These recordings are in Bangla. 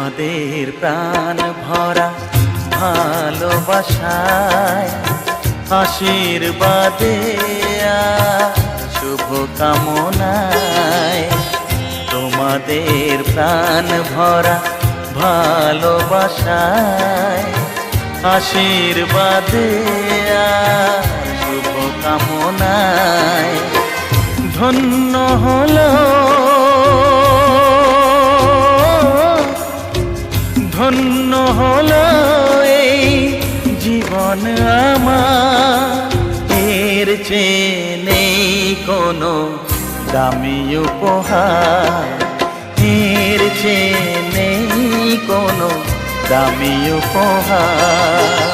তোমাদের প্রাণ ভরা ভালোবাসায় আশীর্বাদে শুভ কামনায়, তোমাদের প্রাণ ভরা ভালোবাসায় আশীর্বাদে শুভ কামনায় ধন্য হলো ধন্য হলো এই জীবন আমার, এর চেয়ে নেই কোনো দামি উপহার, এর চেয়ে নেই কোনো দামি উপহার।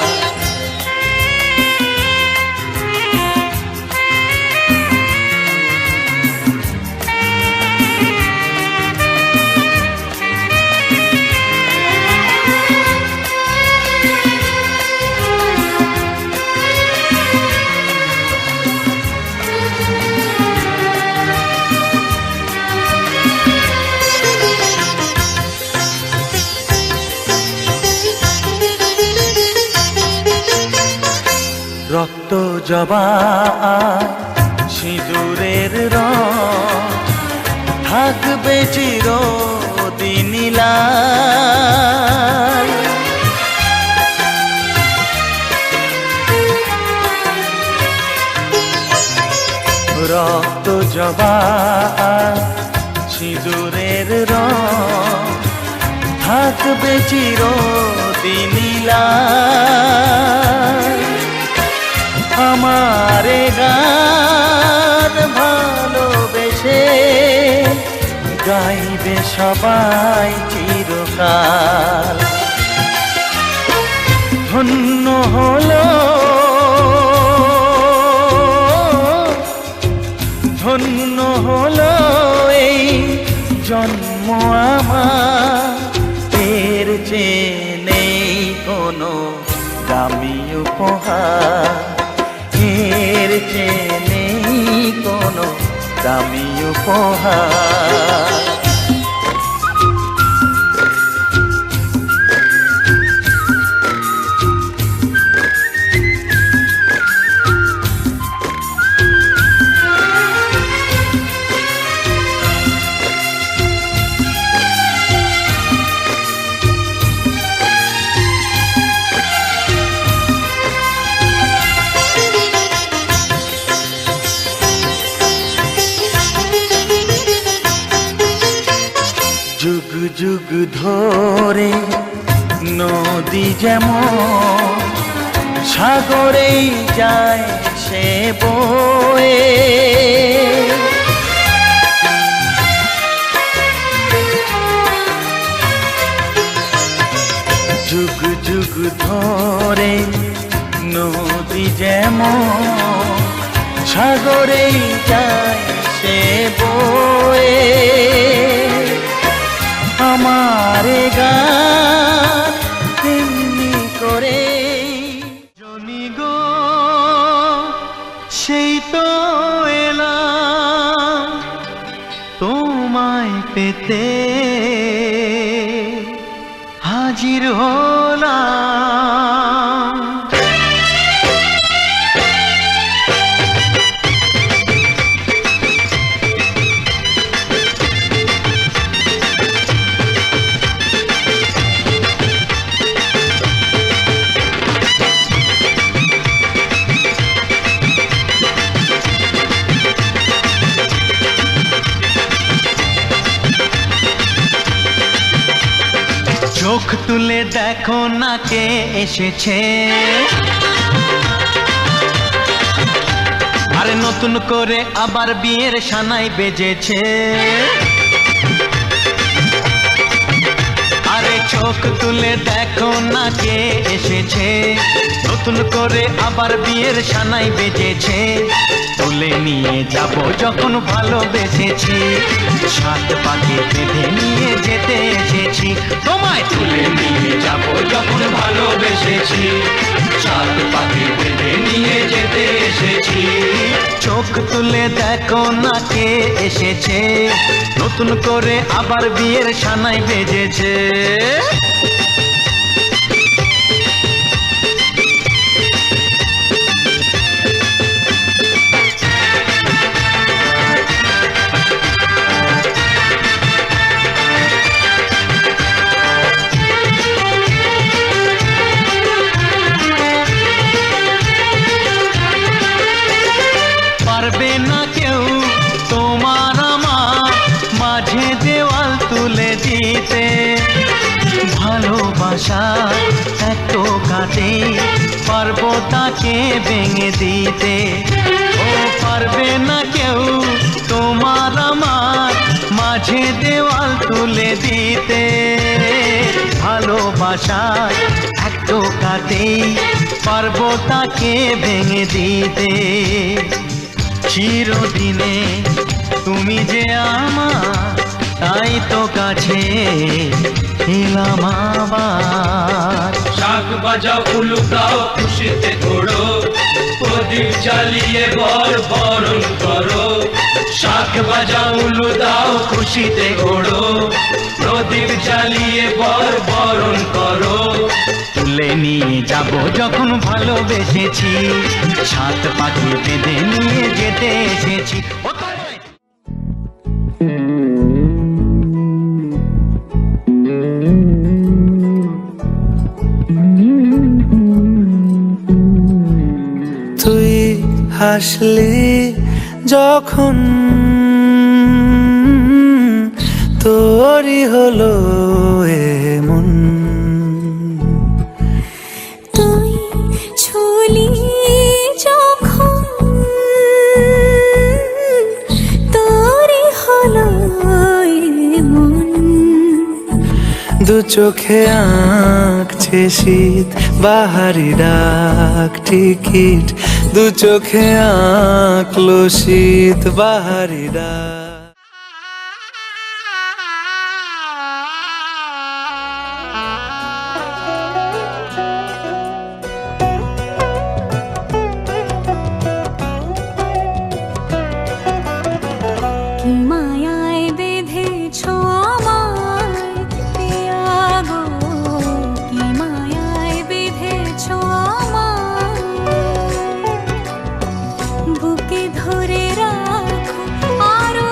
রক্ত জবা সিঁদুরের রং থাকবে চিরদিন লাল, রক্ত জবা সিঁদুরের রং থাকবে চিরদিন লাল। আমারে গান ভালোবেসে গাইবে সবাই চিরকাল। ধন্য হলো ধন্য হলো এই জন্ম আমার, এর চেয়ে নেই কোনো দামি উপহার, এর চেয়ে নেই কোনো দামি উপহার। যুগ যুগ ধরে নদী যেমন সাগরেই যায় সে বয়ে, যুগ যুগ ধরে নদী যেমন সাগরেই যায় সে বয়ে, আমারে গান তেমনি করে জনি গো সেই তো এলাম তোমায় পেতে, হাজির হলাম। চোখ তুলে দেখো না কে এসেছে, আরে নতুন করে আবার বিয়ের সানাই বেজেছে। আরে চোখ তুলে দেখো না কে এসেছে, নতুন করে আবার বিয়ের সানাই বেজেছে। তুলে নিয়ে যাব যখন ভালোবেসেছি, সাত পাকে বেঁধে নিয়ে যেতে এসেছি। তোমায় তুলে নিয়ে যাব যখন ভালোবেসেছি, সাত পাকে বেঁধে নিয়ে যেতে এসেছি। চোখ চোখ তুলে দেখো না কে এসেছে, নতুন করে আবার বিয়ের সানাই বেজেছে। পারবে না কেউ তোমার আমার মাঝে দেওয়াল তুলে দিতে, ভালোবাসা এত কাটে পারবো তাকে ভেঙে দিতে। ও পারবে না কেউ তোমার আমার মাঝে দেওয়াল তুলে দিতে, ভালোবাসা এত কাটে পারবো তাকে ভেঙে দিতে। চিরদিনে তুমি যে আমার, তাই তো কাছে এলাম আবার। শাক বাজাও উলু দাও খুশিতে ঘোড়ো, প্রদীপ জ্বালিয়ে বরণ করো। শাক বাজাও উলু দাও খুশিতে ঘোড়ো, প্রদীপ জ্বালিয়ে বরণ করো। তুলে নিয়ে যাব যখন ভালোবেসেছি, সাত পাখি বেঁধে নিয়ে যেতে এসেছি। তুই হাসলি যখন তোরই হলো এমন, তুই ছুলি যখন তোরই হলো এমন। দু চোখে আঁকছে শীত বাহারি ডাক টিকিট, দু চোখে আঁকলো শীত বাহারি ডাক। কি মায়ায় বেঁধেছো আমায় পিয়া গো, কি মায়ায় বেঁধেছো আমায়। বুকে ধরে রাখো আরো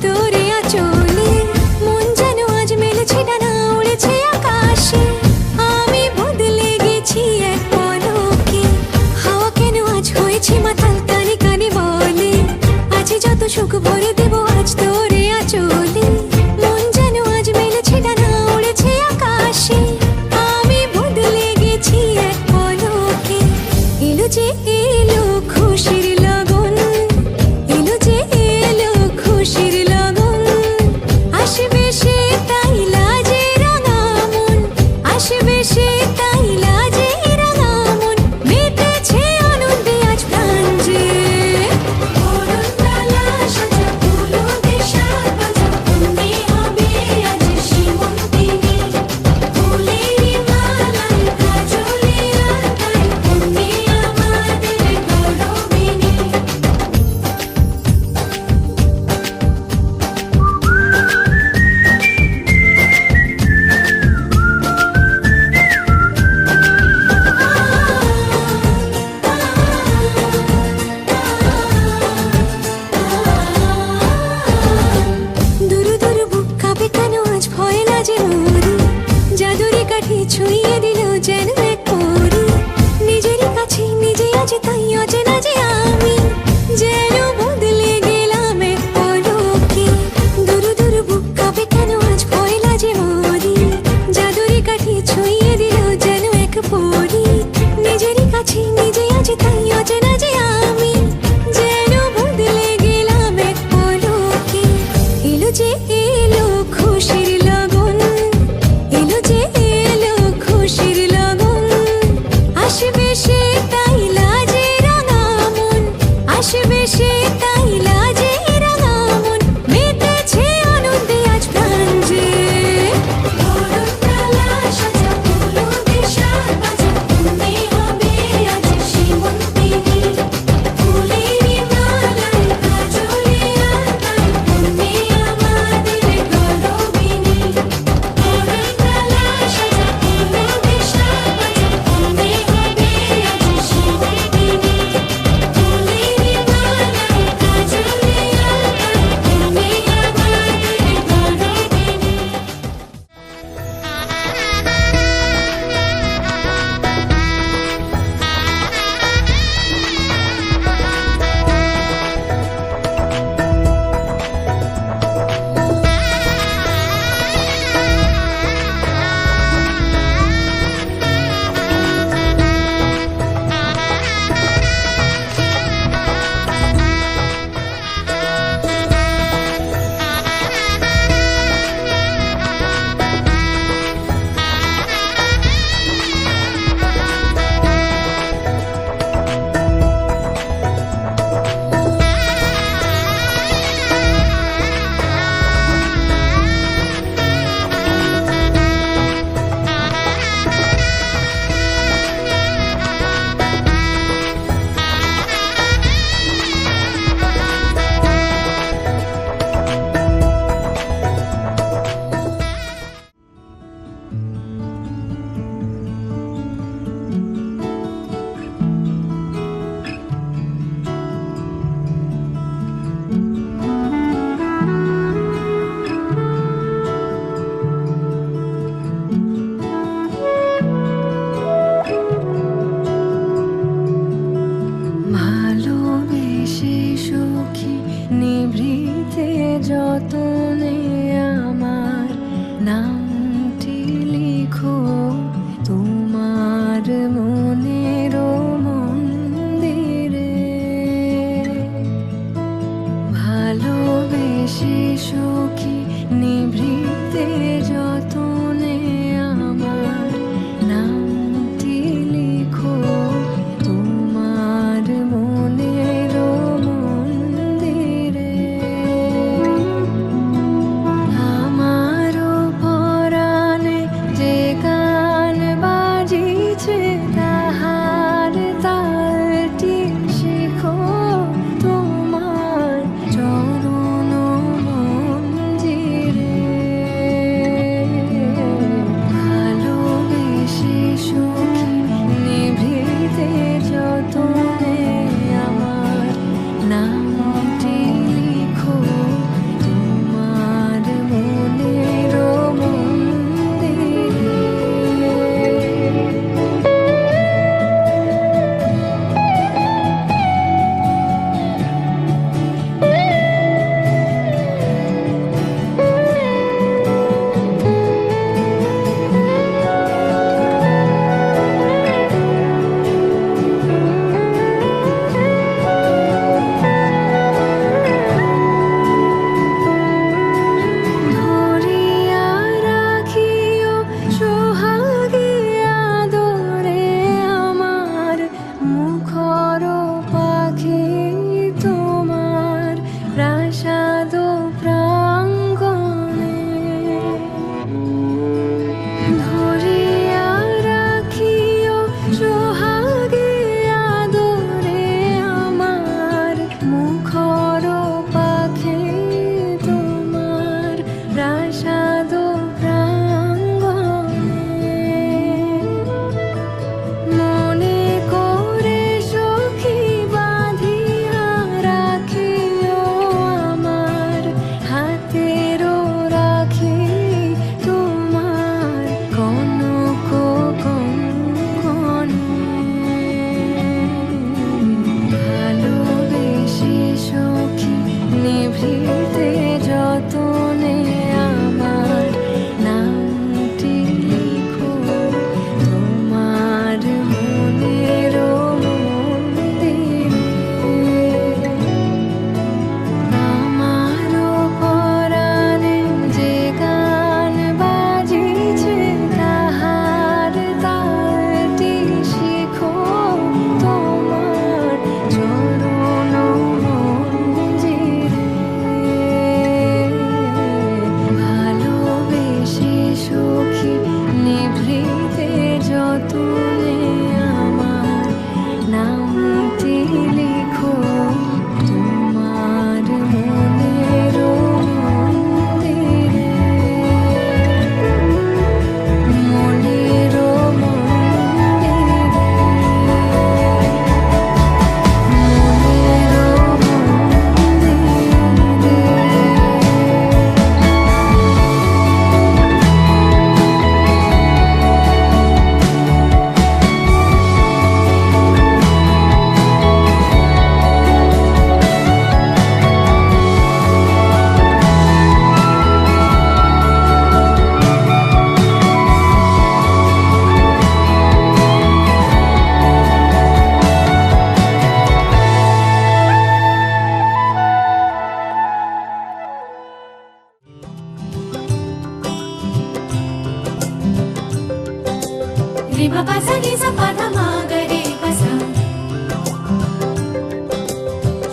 তোরে আঁচলে মন যেন আজ মেলেছে ডানা উড়েছে আকাশে আমি বদলে গেছি এক পলকে হাওয়া কেন আজ হয়েছে মাতাল কানে কানে বলে আজ যত সুখ ভরে দেব আজ তোরে আঁচলে মন যেন আজ মেলেছে ডানা উড়েছে আকাশে আমি বদলে গেছি এক পলকে এলো যে এলো খুশির লগন এলো যে এলো খুশির লগন আসবে সে তাই লাজে রাঙা মন আসবে সে তাই লাজে রাঙা মন মেতেছে আনন্দে আজ প্রাণ যে বরণডালা সাজা ফুলো দেশার বাজা তুমি হবে আজ সীমন্তিনী ফুলেরই মালায় কাজলে আলতায় তুমি আমাদের গৌরবিনী দুরু দুরু বুক কাঁপে কেন আজ ভয় লাজে মরি জাদুরি কাঠি ছুঁয়ে দিল যেন এক পরি নিজেরই কাছে নিজে আছে তাই অচেনা যে আমি যেন বদলে গেলাম এক পলকে দুরু দুরু বুক কাঁপে কেন আজ ভয় লাজে মরি জাদুরি কাঠি ছুঁয়ে দিল যেন এক পরি নিজেরই কাছে নিজে আছে তাই অচেনা যে আমি যেন বদলে গেলাম এক পলকে এলো যে এলো খুশির লগন এলো যে এলো খুশির লগন আসবে সে তাই লাজে রাঙা মন আসবে সে তাই লাজে রাঙা মন মেতেছে আনন্দে আজ প্রাণ যে বরণডালা সাজা ফুলো দেশার বাজা তুমি হবে আজ সীমন্তিনী ফুলেরই মালায় কাজলে আলতায় তুমি আমাদের গৌরবিনী বরণডালা সাজা ফুলো দেশার বাজা তুমি হবে আজ সীমন্তিনী ফুলেরই মালায় কাজলে আলতায় তুমি আমাদের গৌরবিনী ভালোবেসে সুখী নিভৃতে যতনে আমার নামটি লিখে রিমা পাসা নিসা পাধা মা গরে পাসা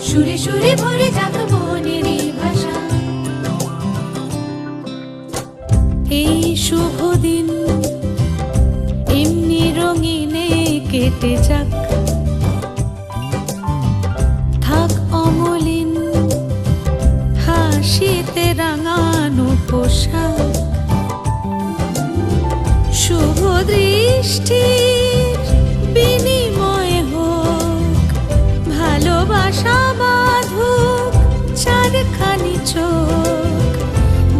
সুরে সুরে ভরে যাক মনেরই ভাষা এই শুভ দিন এমনি রঙিনে কেটে যাক থাক অমলিন হাসিতে রাঙানো পোশাক শুভ দৃষ্টির বিনিময় হোক ভালোবাসা বাঁধুক চারখানি চোখ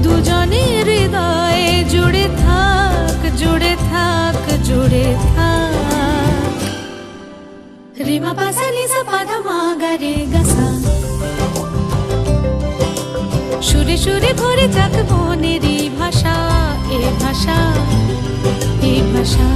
দুজনের হৃদয়ে জুড়ে থাক জুড়ে থাক জুড়ে থাক রিমা পাসা নিসা পাধা মা গরে গাসা সুরে সুরে ভরে যাক মনেরই ভাষা এ ভাষা এ ভাষা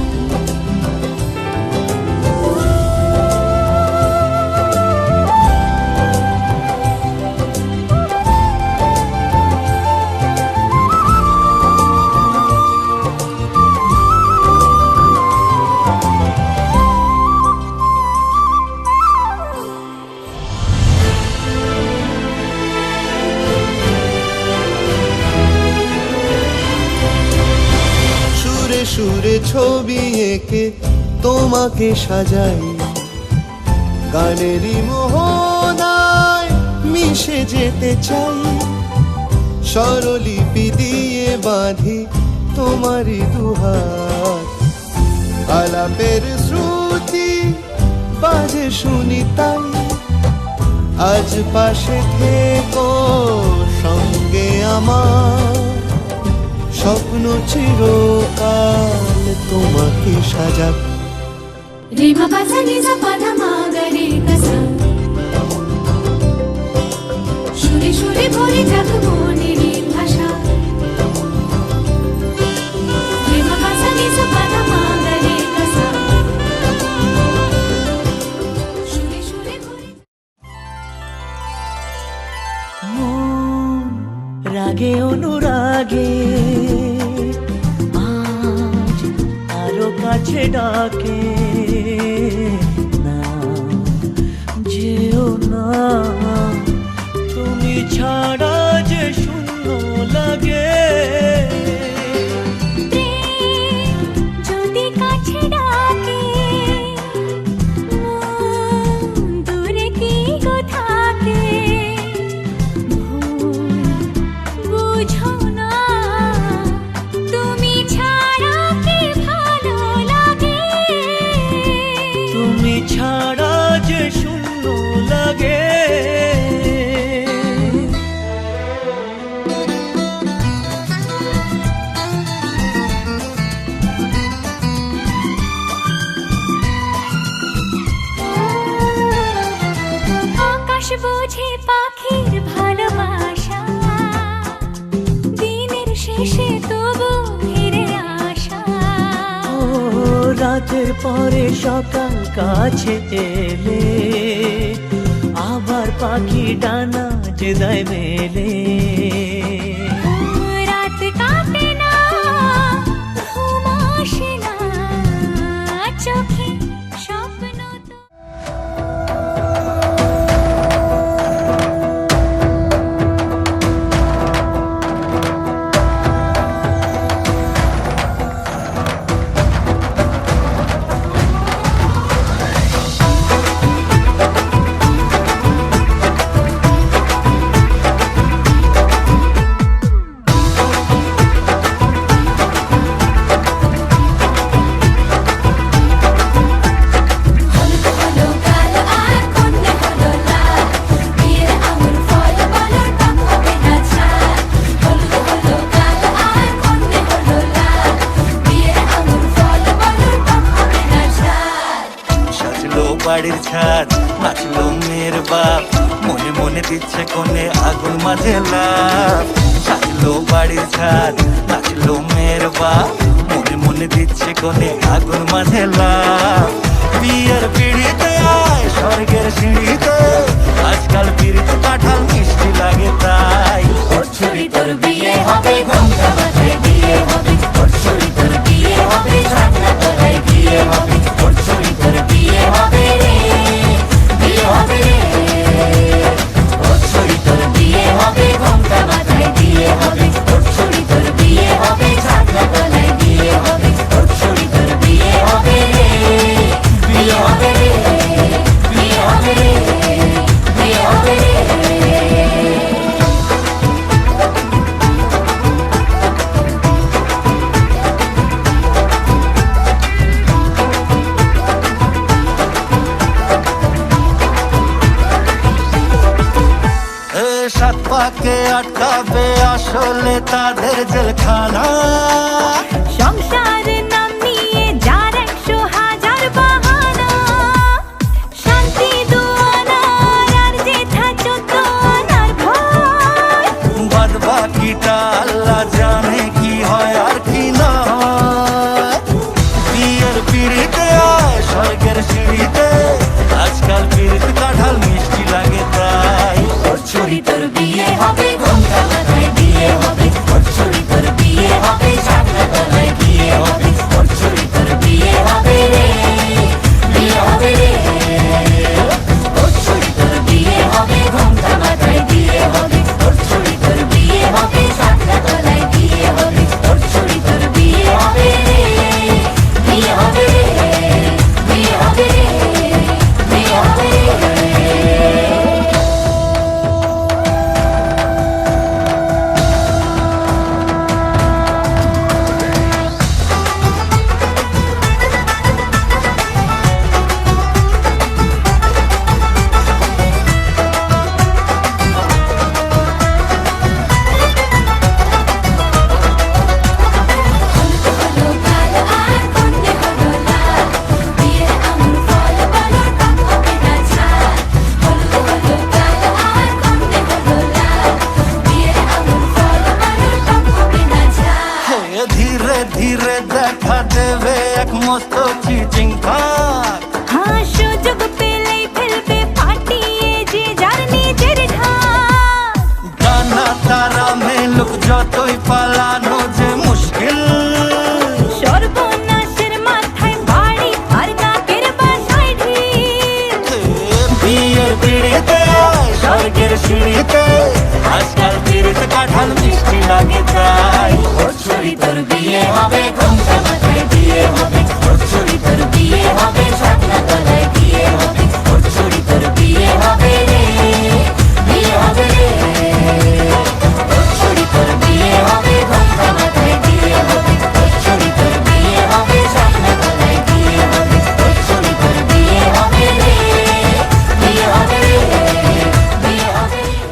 সুরে সুরে ছবি এঁকে তোমাকে সাজাই গানেরই মোহনায় মিশে যেতে চাই স্বরলিপি দিয়ে বাঁধি তোমারই দুহাত আলাপের শ্রুতি বাজে শুনি তাই আজ পাশে থেকো সঙ্গে আমার স্বপ্ন চিরকাল তোমাকে সাজাক রিমা পাসা নিসা পাধা মা গরে গাসা সুরে সুরে ভরে যাক মনেরই ভাষা রিমা পাসা নিসা পাধা মা গরে গাসা সুরে সুরে ভরে মন রাগে অনুরাগে আজ আরো কাছে ডাকে না যেও না তুমি ছাড়া যে শূন্য লাগে যদি কাছে ডাকে মন দূরে কি গো থাকে বুঝো না তুমি ছাড়া কি ভালো লাগে তুমি ছাড়া যে শূন্য লাগে আকাশ বোঝে পাখির ভালোবাসা দিনের শেষে তবু ফিরে আসা ও রাতের পরে সকাল কাছে এলে আবার পাখি ডানা যে দেয় মেলে রাত কাটে না ঘুম আসে না চোখে স্বপ্ন তো বাড়ির ছাদ নাচলো মেয়ের বাপ মনে মনে দিচ্ছে কোনে আগুন মাঝে লাভ সাজলো বাড়ির ছাদ নাচলো মেয়ের বাপ মনে মনে দিচ্ছে কোনে আগুন মাঝে লাভ বিয়ের পিড়িতে আয় স্বর্গের সিঁড়িতে আজকাল পিড়িতে কাঁঠাল মিষ্টি লাগে তাই তোর ছুরি তোর বিয়ে হবে ঘন্টা বাজে বিয়ে হবে তোর ছুরি তোর বিয়ে হবে ছাগনা তোরাই বিয়ে আটকাবে আসলে তাদের জেলখানা। সংসার নাম নিয়ে যার 100,000 বাহানা, শান্তি দুয়ানার আর যেথা 14 আনার ভয়। বাদ বাকিটা আল্লাহ জানে কি হয় আর কি না হয়। বিয়ের পিড়িতে আয় স্বর্গের সিঁড়িতে, আজকাল পিড়িত কাঁঠাল মিষ্টি লাগে তাই। তোর ছুরি তোর বিয়ে হবে, ঘোমটা মাথায় দিয়ে হবে। তোর ছুরি তোর বিয়ে হবে, ছাগলা গলায় দিয়ে হবে। তোর ছুরি তোর বিয়ে হবে রে, বিয়ে হবে রে। তোর ছুরি তোর বিয়ে হবে, ঘোমটা মাথায় দিয়ে হবে। তোর ছুরি তোর বিয়ে হবে, ছাগলা গলায় দিয়ে হবে। তোর ছুরি তোর বিয়ে হবে রে, বিয়ে হবে রে, বিয়ে হবে রে, বিয়ে হবে রে। হলো কাল আর কন্যে হলো লাল, বিয়ের আঙুর ফল বলো টক হবে না ঝাল। হলো কাল আর কন্যে হলো লাল, বিয়ের আঙুর ফল বলো টক হবে না ঝাল। হে ধীরে ধীরে দেখা দেবে এক মস্ত চিচিং খাক। হ্যাঁ, সুযোগ পেলেই ফেলবে ফাটিয়ে যে যার নিজের ঢাক। গানা তারা মেলুক যতই পালানো যে মুশকিল। সর্বনাশের মাথায় বাড়ি আর নাকের বাসায় ঢিল। বিয়ের পিড়িতে আয় স্বর্গের সিঁড়িতে, আজকাল পিড়িতে কাঁঠাল মিষ্টি লাগে তাই। তোর ছুরি তোর বিয়ে হবে, ঘোমটা মাথায় দিয়ে হবে। তোর ছুরি তোর বিয়ে হবে, ছাগলা গলায় দিয়ে হবে। তোর ছুরি তোর বিয়ে হবে রে, বিয়ে হবে রে। তোর ছুরি তোর বিয়ে হবে, ঘোমটা মাথায় দিয়ে হবে। তোর ছুরি তোর বিয়ে হবে, ছাগলা গলায় দিয়ে হবে। তোর ছুরি তোর বিয়ে হবে রে, বিয়ে হবে রে, বিয়ে হবে রে।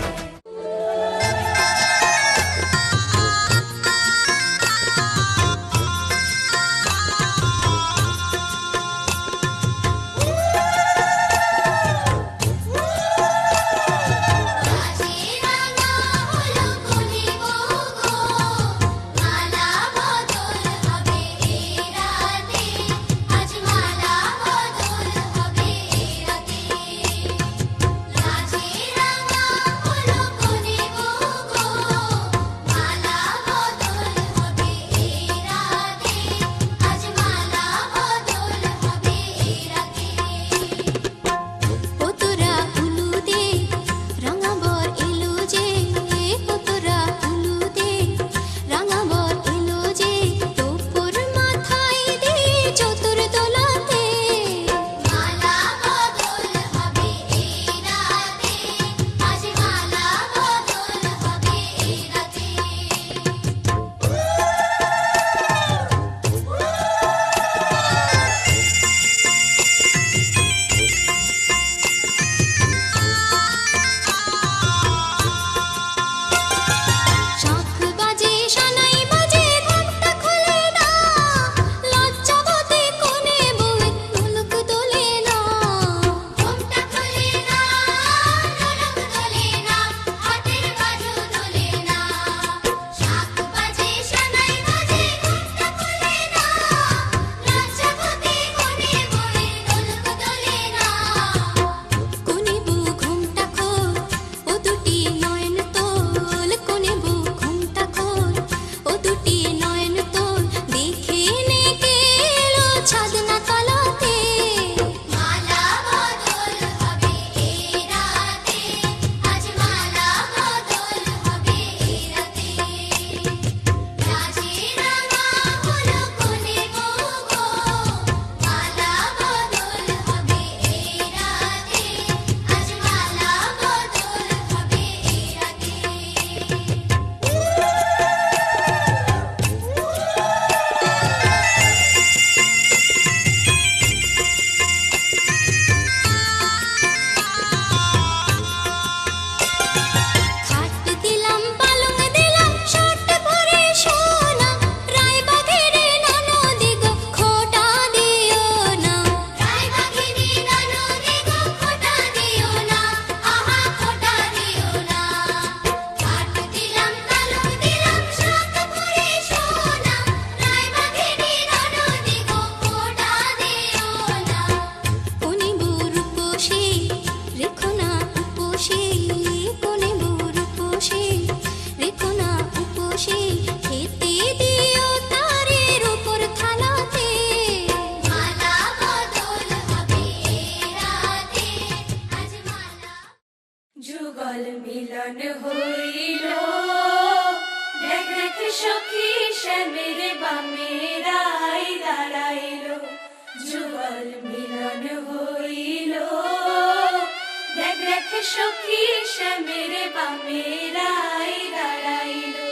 সখী শ্যামের বামেরাই দাঁড়াইলো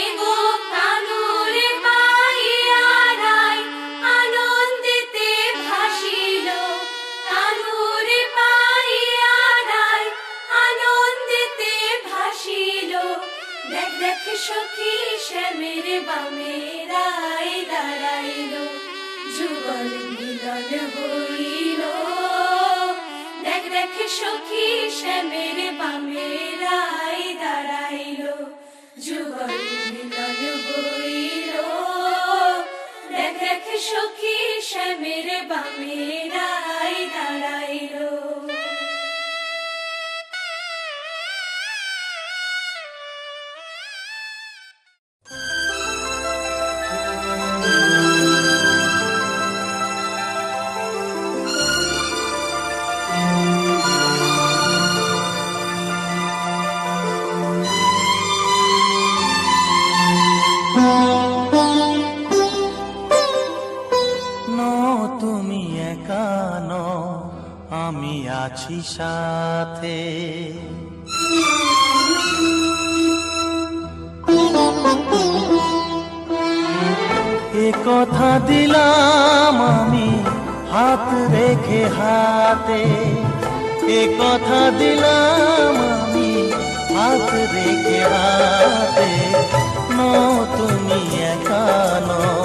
এগো কানুরে পাইয়ারাই আনন্দিতে ভাসিল কানুরে পাইয়ারাই আনন্দিতে ভাসিল দেখ দেখ সখী শ্যামের বামেরাই দাঁড়াইলো যুগল মিলন হইল দেখ দেখ সখী শ্যামের বামেরাই দাঁড়াইলো যুগল মিলন হইল দেখ দেখ সখী শ্যামের বামেরাই দাঁড়াইলো তুমি একা নও, আমি আছি সাথে। এ কথা দিলাম আমি হাত রেখে হাতে, এ কথা দিলাম আমি হাত রেখে হাতে। নও তুমি একা নও,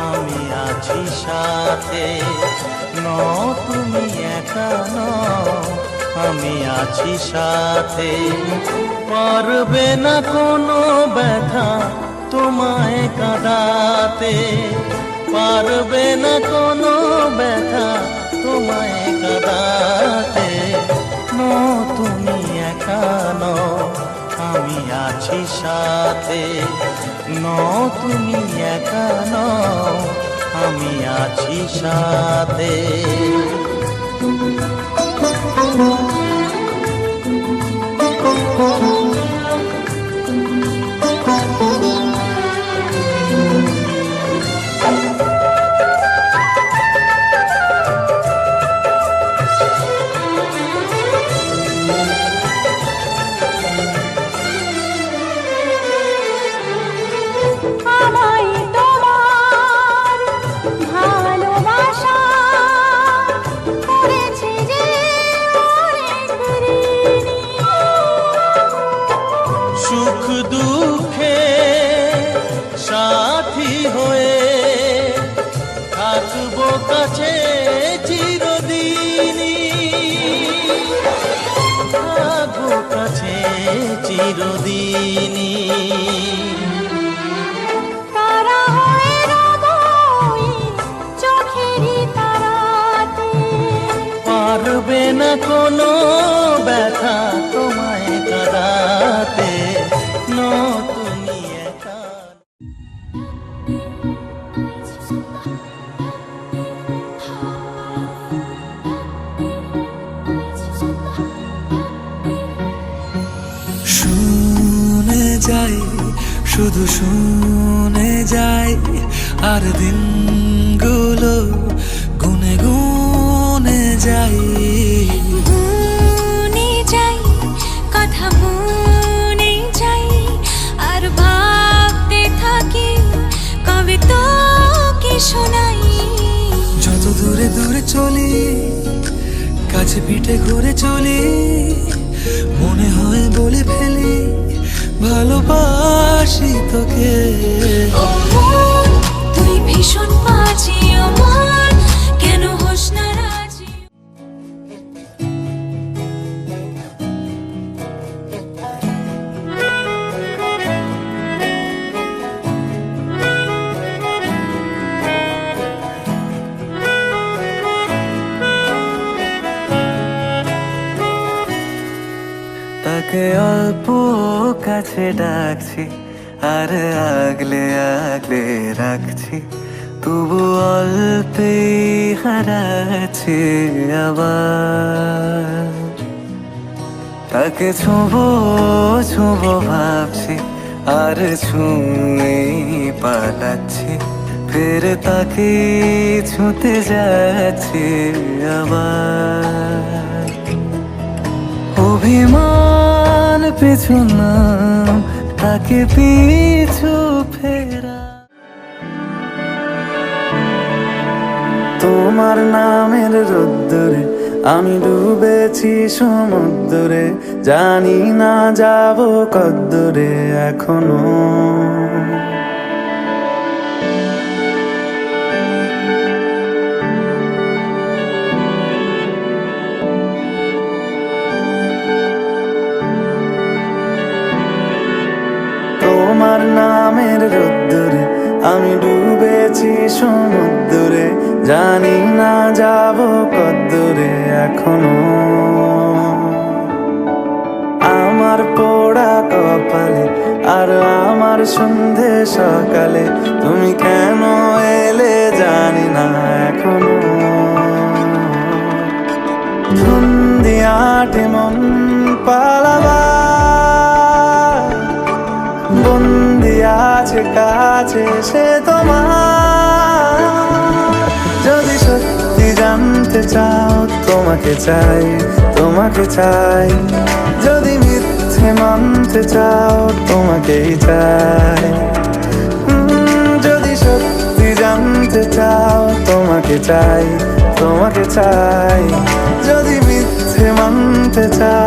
আমি আছি সাথে। নও তুমি একা নও, আমি আছি সাথে। পারবে না কোনো ব্যথা তোমায় কাঁদাতে, পারবে না কোনো ব্যথা তোমায় কাঁদাতে। নও তুমি একা নও, আমি আছি সাথে। নও তুমি একা নও, আমি আছি সাথে। আমায় তোমার ভালোবাসা করেছে যে অনেক ঋণী। সুখ দুঃখে সাথী হয়ে থাকবো কাছে চিরদিনই, থাকবো কাছে চিরদিনই। তারা হয়ে রবই চোখেরই তারাতে, পারবে না কোনো ব্যথা তোমায় কাঁদাতে। নও তুমি একা। শুনে যাই, শুধু শুনে যাই, আর দিনগুলো গুনে গুনে যাই। মনে যাই কথা মনে যাই, আর ভাবতে থাকি কবে তোকে শোনাই। যত দূরে দূরে চলি, কাছে পিঠে ঘুরে চলি, মনে হয় বলে ফেলি ভালোবাসি তোকে। ও মন, তুই ভীষণ বাজে আমার, কেন হোস না রাজি? তাকে অল্প কাছে ডাকছি, আর আগলে আগলে রাখছি, তবু অল্পে হারাচ্ছি আবার। তাকে ছোঁবো ছোঁবো ভাবছি, আর ছুঁয়ে পালাচ্ছি, ফের তাকে ছুঁতে যাচ্ছি আবার। ও অভিমান পিছু নাম তাকে পিছু ফেরা। তোমার নামের রোদ্দুরে আমি ডুবেছি সমুদ্রে, জানি না যাব কদ্দুরে এখনো। তোমার নামের রোদ্দুরে আমি ডুবেছি সমুদ্রে, জানি না যাব কদ্দুরে এখনো। আমার পোড়া কপালে আর আমার সন্ধে সকালে তুমি কেন এলে জানি না এখনো। সন্ধিয়াটে মন পালাবার বন্দি আছে কাছে সে তোমার। যদি সত্যি জানতে চাও তোমাকে চাই, তোমাকে চাই। যদি মিথ্যে মানতে চাও তোমাকেই চাই। যদি সত্যি জানতে চাও তোমাকে চাই, তোমাকে চাই। যদি মিথ্যে মানতে চাও